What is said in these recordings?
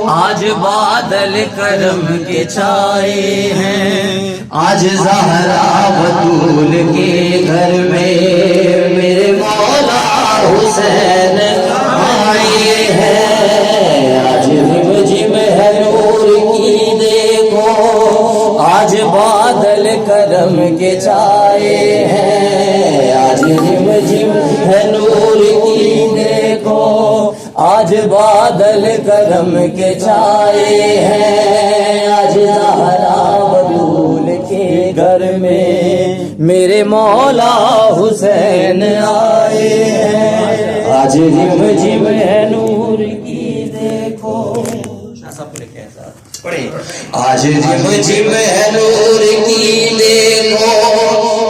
آج بادل کرم کے چھائے ہیں، آج زہرا بطول کے گھر میں میرے مولا حسین آئے ہیں، آج رم جم ہے نور کی دیکھو، آج بادل کرم کے چھائے ہیں، آج رم جم ہے نور کی دیکھو، آج بادل کرم کے چھائے ہیں، آج زہرا بطول کے گھر میں میرے مولا حسین آئے ہیں، آج رم جم ہے نور کی دیکھو، آج رم جم ہے نور کی دیکھو،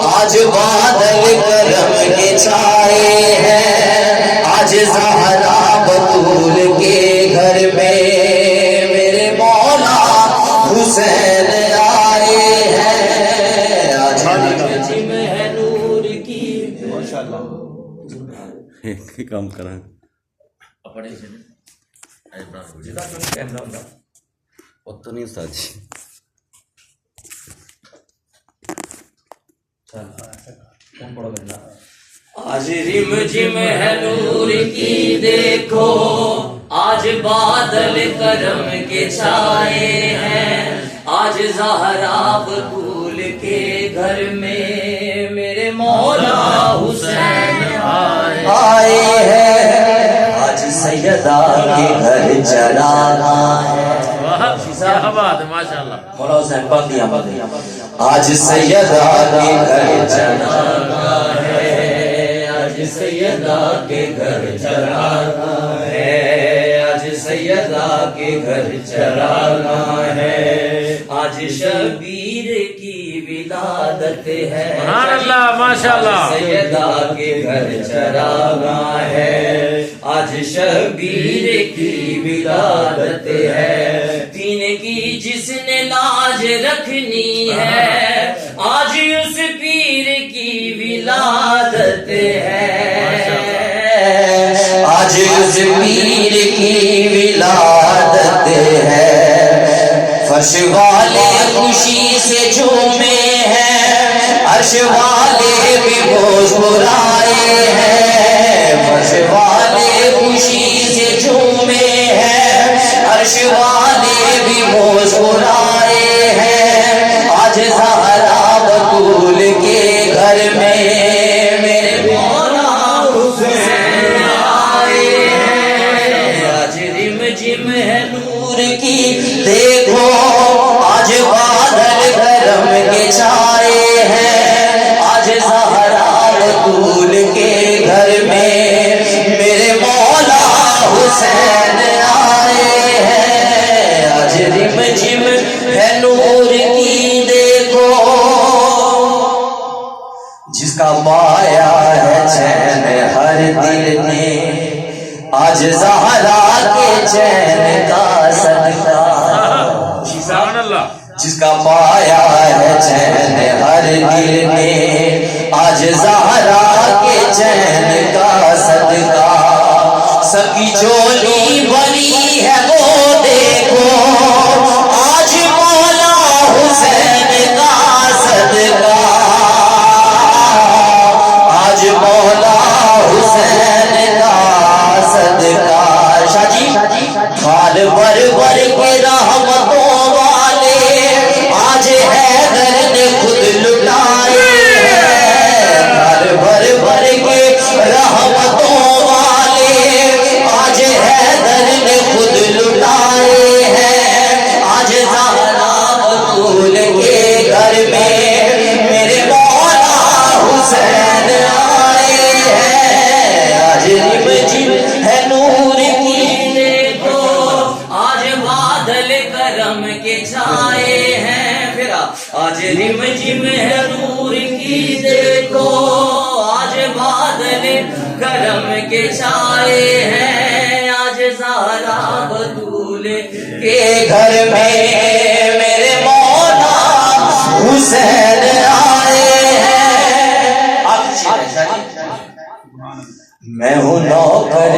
آج بادل کرم کے چھائے ہیں، آج زہرا بطول کے گھر میں میرے مولا حسین آئے ہیں، آج رم جم ہے نور کی کام کرا تو نہیں استاد جی آج رم جم ہے نور کی دیکھو، آج بادل کرم کے چھائے ہیں، آج زہرا بطول کے گھر میں میرے مولا حسین آئے ہیں، آج سیدہ کے گھر چراغاں ہے، مولا حسین پاک دیا، آج سیدہ کے گھر چراغاں ہے، آج سیدہ کے گھر چراغاں ہے، آج سیدہ کے گھر چراغاں ہے، آج شبیر کی ولادت ہے، سبحان اللہ ماشاءاللہ، سیدہ کے گھر چراغاں ہے، آج شبیر کی ولادت ہے، دین کی جس نے لاج رکھنی ہے، آج اس پیر کی ولادت ہے، آج اس پیر کی ولادت ہے، فرش والے خوشی سے جھومے ہیں، عرش والے بھی مسکرائے ہیں، فرش والے خوشی سے جھومے ہیں، عرش والے بھی مسکرائے ہیں، آج زہرا بطول کے گھر میں میرے مولا حسین آئے ہیں، آج رم جم ہے نور کی دیکھو، آج بادل کرم کے چھائے ہیں، آج زہرا بطول کے گھر میں میرے مولا حسین آئے ہیں، آج رم جم ہے نور کی دیکھو، جس کا پایا ہے چین ہر دل نے، آج زہرا کے چین کا صدقہ، سبحان اللہ، جس کا پایا ہے چین ہر دل نے، آج زہرا کے چین کا صدقہ، سب کی چولی بنی ہے وہ دیکھو، آج مولا حسین کا صدقہ، آج مولا حسین کا صدقہ، شاہ جی خال بربر کے رحمتوں والے آج حیدر نے خود لٹائے ہیں، خال بربر کے رحمتوں والے آج حیدر نے خود لٹائے ہیں، آج زہرا بطول کے گھر میں میرے مولا حسین آئے ہیں، آج رم جم ہے نور کی دیکھو، آج بادل کرم کے چھائے ہیں، پھر آج رم جم ہے نور کی دیکھو، آج بادل کرم کے چھائے ہیں، آج زہرا بطول کے گھر میں میرے مولا حسین آئے ہیں، میں ہوں نوکر